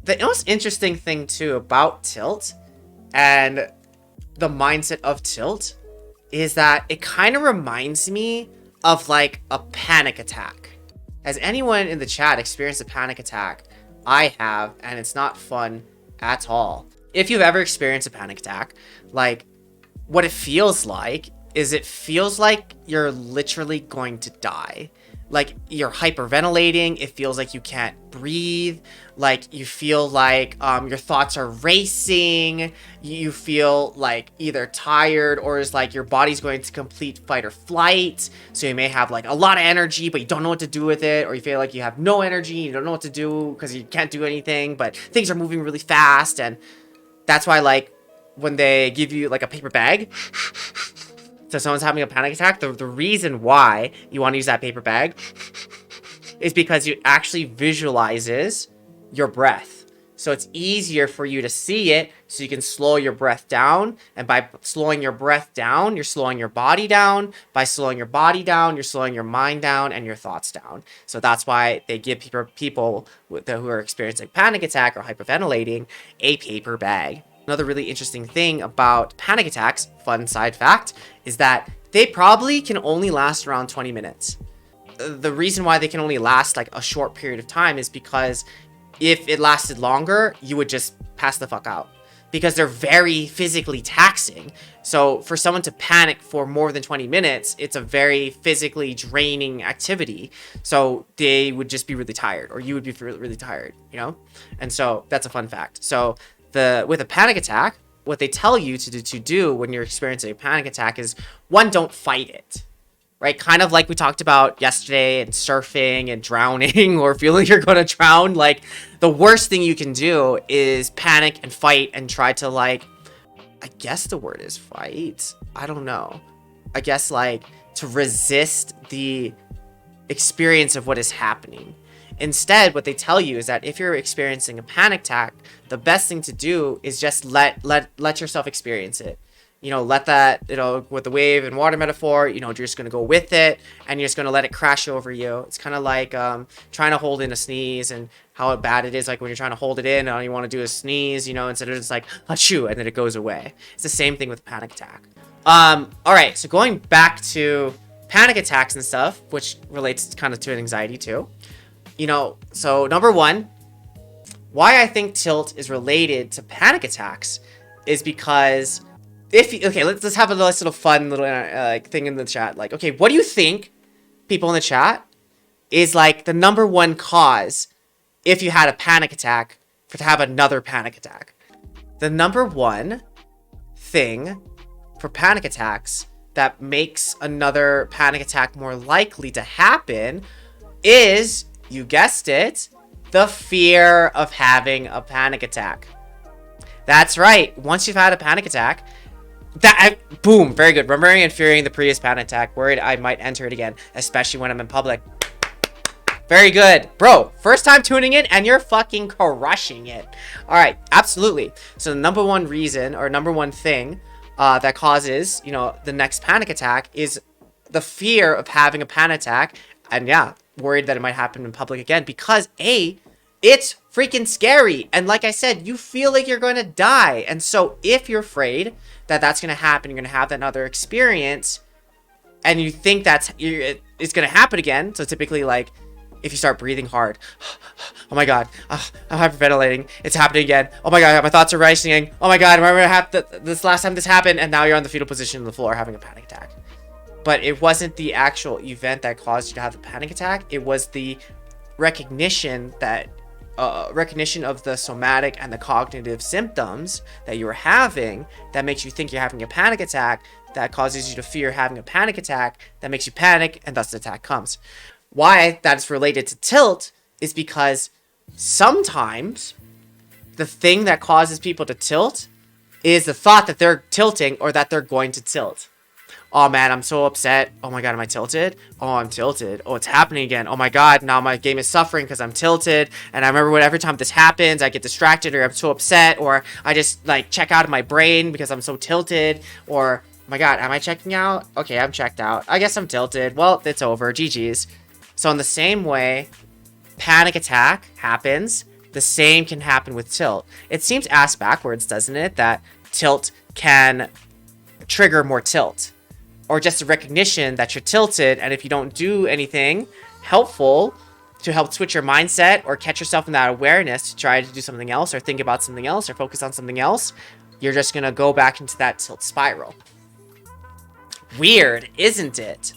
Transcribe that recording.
The most interesting thing too about tilt and the mindset of tilt is that it kind of reminds me of like a panic attack. Has anyone in the chat experienced a panic attack? I have, and it's not fun at all. If you've ever experienced a panic attack, like what it feels like is it feels like you're literally going to die. Like you're hyperventilating. It feels like you can't breathe. Like you feel like your thoughts are racing. You feel like either tired or is like your body's going to complete fight or flight. So you may have like a lot of energy, but you don't know what to do with it. Or you feel like you have no energy. You don't know what to do because you can't do anything, but things are moving really fast. And that's why like when they give you like a paper bag, so someone's having a panic attack, the reason why you want to use that paper bag is because it actually visualizes your breath. So it's easier for you to see it so you can slow your breath down. And by slowing your breath down, you're slowing your body down. By slowing your body down, you're slowing your mind down and your thoughts down. So that's why they give people who are experiencing panic attack or hyperventilating a paper bag. Another really interesting thing about panic attacks, fun side fact, is that they probably can only last around 20 minutes. The reason why they can only last like a short period of time is because if it lasted longer, you would just pass the fuck out. Because they're very physically taxing. So for someone to panic for more than 20 minutes, it's a very physically draining activity. So they would just be really tired, or you would be really tired, you know? And so that's a fun fact. So with a panic attack, what they tell you to do when you're experiencing a panic attack is, one, don't fight it, right? Kind of like we talked about yesterday and surfing and drowning or feeling you're going to drown. Like the worst thing you can do is panic and fight and try to like, I guess the word is fight. I don't know. I guess like to resist the experience of what is happening. Instead, what they tell you is that if you're experiencing a panic attack, the best thing to do is just let yourself experience it. You know, let that, you know, with the wave and water metaphor, you know, you're just going to go with it and you're just going to let it crash over you. It's kind of like trying to hold in a sneeze and how bad it is. Like when you're trying to hold it in, all you want to do is sneeze, you know, instead of just like, achoo, and then it goes away. It's the same thing with a panic attack. All right. So going back to panic attacks and stuff, which relates kind of to anxiety too. You know, so number one, why I think tilt is related to panic attacks is because let's have a nice little fun little thing in the chat. Like, okay, what do you think, people in the chat, is like the number one cause if you had a panic attack to have another panic attack? The number one thing for panic attacks that makes another panic attack more likely to happen is, you guessed it, the fear of having a panic attack. That's right. Once you've had a panic attack, boom, very good. Remembering and fearing the previous panic attack, worried I might enter it again, especially when I'm in public. Very good. Bro, first time tuning in and you're fucking crushing it. All right, absolutely. So the number one reason or number one thing that causes, you know, the next panic attack is the fear of having a panic attack. And yeah, worried that it might happen in public again because it's freaking scary. And like I said, you feel like you're going to die. And so if you're afraid that that's going to happen, you're going to have that another experience and you think it's going to happen again. So typically like if you start breathing hard, oh my God, I'm hyperventilating. It's happening again. Oh my God, my thoughts are racing. Oh my God, I remember this last time this happened. And now you're on the fetal position on the floor having a panic attack. But it wasn't the actual event that caused you to have the panic attack. It was the recognition of the somatic and the cognitive symptoms that you were having that makes you think you're having a panic attack, that causes you to fear having a panic attack, that makes you panic, and thus the attack comes. Why that's related to tilt is because sometimes the thing that causes people to tilt is the thought that they're tilting or that they're going to tilt. Oh man, I'm so upset. Oh my God, am I tilted? Oh, I'm tilted. Oh, it's happening again. Oh my God, now my game is suffering because I'm tilted. And I remember every time this happens, I get distracted or I'm so upset or I just like check out of my brain because I'm so tilted. Or, oh my God, am I checking out? Okay, I'm checked out. I guess I'm tilted. Well, it's over. GG's. So in the same way, panic attack happens. The same can happen with tilt. It seems ass backwards, doesn't it? That tilt can trigger more tilt. Or just a recognition that you're tilted, and if you don't do anything helpful to help switch your mindset or catch yourself in that awareness to try to do something else or think about something else or focus on something else, you're just going to go back into that tilt spiral. Weird, isn't it?